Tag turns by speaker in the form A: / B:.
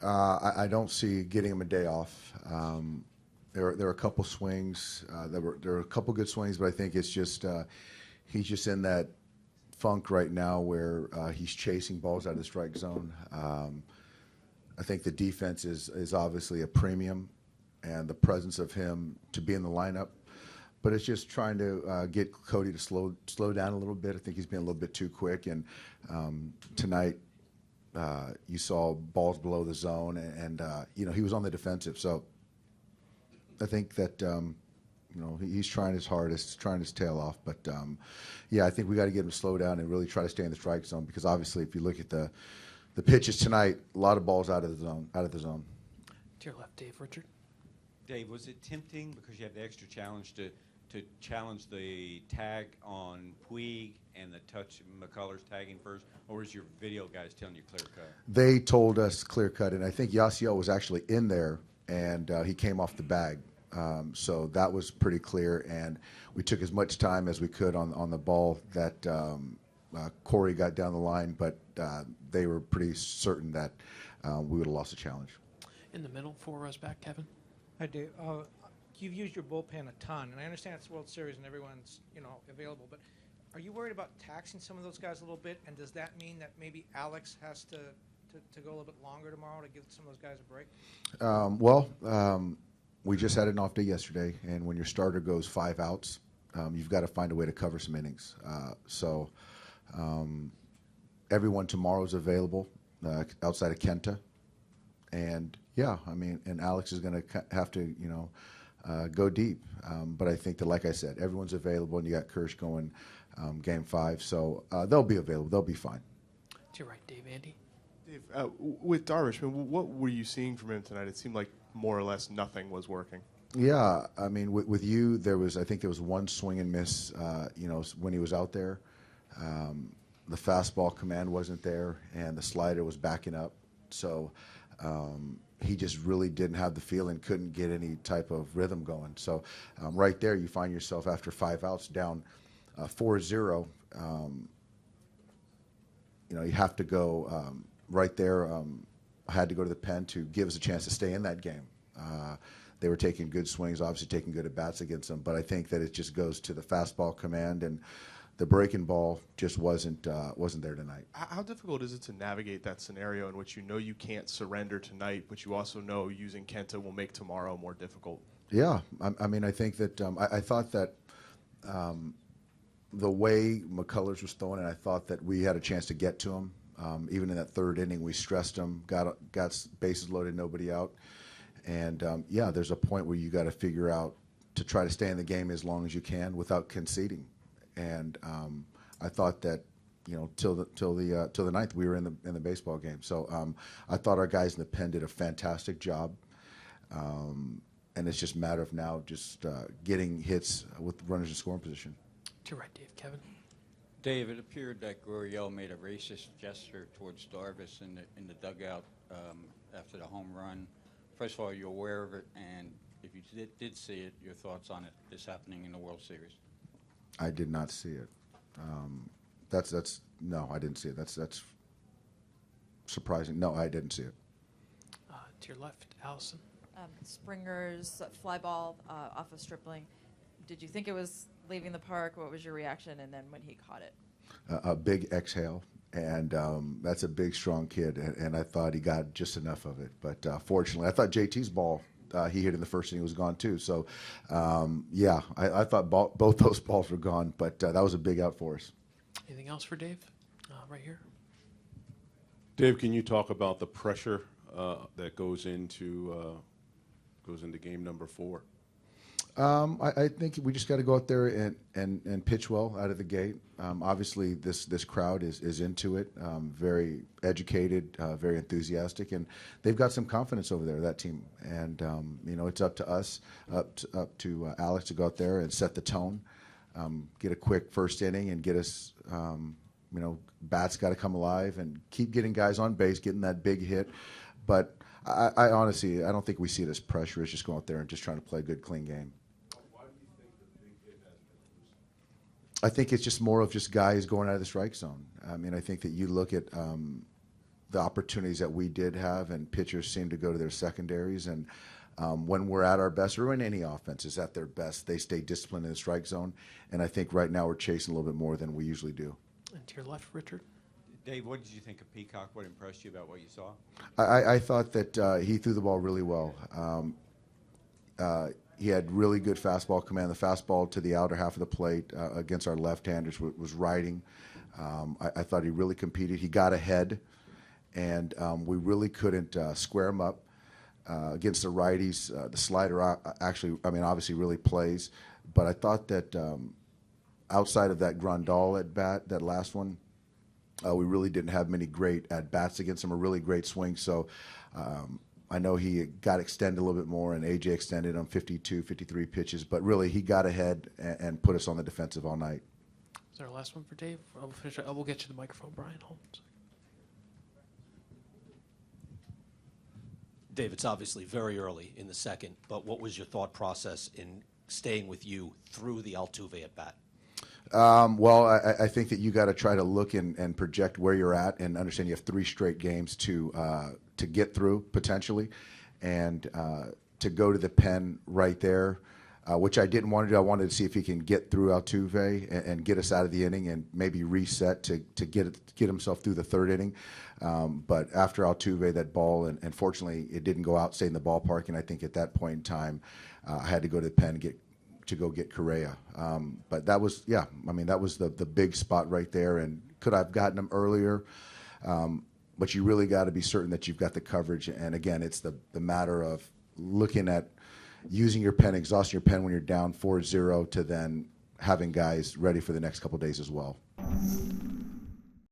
A: I don't see getting him a day off. There are a couple swings. There are a couple good swings, but I think it's just he's just in that funk right now where he's chasing balls out of the strike zone. I think the defense is obviously a premium, and the presence of him to be in the lineup. But it's just trying to get Cody to slow down a little bit. I think he's being a little bit too quick. And tonight, you saw balls below the zone, and he was on the defensive. So I think that he's trying his hardest, trying his tail off. But I think we got to get him to slow down and really try to stay in the strike zone, because obviously, if you look at the pitches tonight, a lot of balls out of the zone.
B: To your left, Dave. Richard.
C: Dave, was it tempting, because you have the extra challenge, to challenge the tag on Puig and the touch McCullers tagging first, or was your video guys telling you clear cut?
A: They told us clear cut, and I think Yasiel was actually in there, and he came off the bag. So that was pretty clear, and we took as much time as we could on the ball that Corey got down the line, but they were pretty certain that we would have lost the challenge.
B: In the middle, 4 rows back, Kevin.
D: Hi, Dave. You've used your bullpen a ton, and I understand it's World Series and everyone's available, but are you worried about taxing some of those guys a little bit? And does that mean that maybe Alex has to go a little bit longer tomorrow to give some of those guys a break?
A: We just had an off day yesterday, and when your starter goes 5 outs, you've got to find a way to cover some innings. So everyone tomorrow is available outside of Kenta, and and Alex is going to have to go deep. But I think that, like I said, everyone's available, and you got Kirsch going Game 5, so they'll be available. They'll be fine.
B: To your right, Dave. Andy.
E: Dave, with Darvish, what were you seeing from him tonight? It seemed like more or less nothing was working.
A: Yeah, I mean, with you, I think there was one swing and miss, when he was out there. The fastball command wasn't there, and the slider was backing up. So he just really didn't have the feel and couldn't get any type of rhythm going. So right there, you find yourself after 5 outs down 4-0. You have to go right there. I had to go to the pen to give us a chance to stay in that game. They were taking good swings, obviously taking good at-bats against them, but I think that it just goes to the fastball command, and the breaking ball just wasn't there tonight.
E: How difficult is it to navigate that scenario in which you can't surrender tonight, but you also know using Kenta will make tomorrow more difficult?
A: Yeah, I mean, I think that I thought that the way McCullers was throwing it, I thought that we had a chance to get to him. Even in that 3rd inning, we stressed him, got bases loaded, nobody out. And, there's a point where you got to figure out to try to stay in the game as long as you can without conceding. And I thought that, till the 9th, we were in the baseball game. So I thought our guys in the pen did a fantastic job. And it's just a matter of now just getting hits with runners in scoring position.
B: To your right, Dave. Kevin.
F: Dave, it appeared that Gurriel made a racist gesture towards Darvish in the dugout after the home run. First of all, are you aware of it? And if you did see it, your thoughts on it, this happening in the World Series?
A: I did not see it. No, I didn't see it. That's surprising. No, I didn't see it.
B: To your left, Allison.
G: Springer's fly ball off of Stripling. Did you think it was leaving the park? What was your reaction? And then when he caught it?
A: A big exhale, and that's a big, strong kid, and I thought he got just enough of it. But fortunately, I thought JT's ball he hit in the first inning was gone too. So, I thought both those balls were gone, but that was a big out for us.
B: Anything else for Dave? Right here.
H: Dave, can you talk about the pressure that goes into game number 4?
A: I think we just got to go out there and pitch well out of the gate. Obviously, this crowd is into it, very educated, very enthusiastic, and they've got some confidence over there, that team. And it's up to us, up to Alex to go out there and set the tone, get a quick first inning, and get us. Bats got to come alive and keep getting guys on base, getting that big hit, but. I honestly, I don't think we see it as pressure. It's just going out there and just trying to play a good, clean game.
H: Why do you think the big hit has been used?
A: I think it's just more of just guys going out of the strike zone. I mean, I think that you look at the opportunities that we did have, and pitchers seem to go to their secondaries. And when we're at our best, or when any offense is at their best, they stay disciplined in the strike zone. And I think right now we're chasing a little bit more than we usually do.
B: And to your left, Richard.
C: Dave, what did you think of Peacock? What impressed you about what you saw?
A: I thought that he threw the ball really well. He had really good fastball command. The fastball to the outer half of the plate against our left-handers was riding. I thought he really competed. He got ahead, and we really couldn't square him up. Against the righties, the slider actually, obviously really plays. But I thought that outside of that Grandal at bat, that last one, we really didn't have many great at-bats against him, a really great swing. So I know he got extended a little bit more, and A.J. extended on 52, 53 pitches. But really, he got ahead and put us on the defensive all night.
B: Is there a last one for Dave? We'll get you the microphone, Brian. Hold on.
I: Dave, it's obviously very early in the second, but what was your thought process in staying with you through the Altuve at bat?
A: Well, I think that you got to try to look and project where you're at, and understand you have 3 straight games to get through potentially, and to go to the pen right there, which I didn't want to do. I wanted to see if he can get through Altuve and get us out of the inning and maybe reset to get himself through the 3rd inning. But after Altuve, that ball, and fortunately it didn't go out, stay in the ballpark, and I think at that point in time I had to go to the pen to go get Correa. But that was, that was the big spot right there, and could I have gotten him earlier? But you really got to be certain that you've got the coverage. And again, it's the matter of looking at using your pen, exhausting your pen when you're down 4-0, to then having guys ready for the next couple of days as well.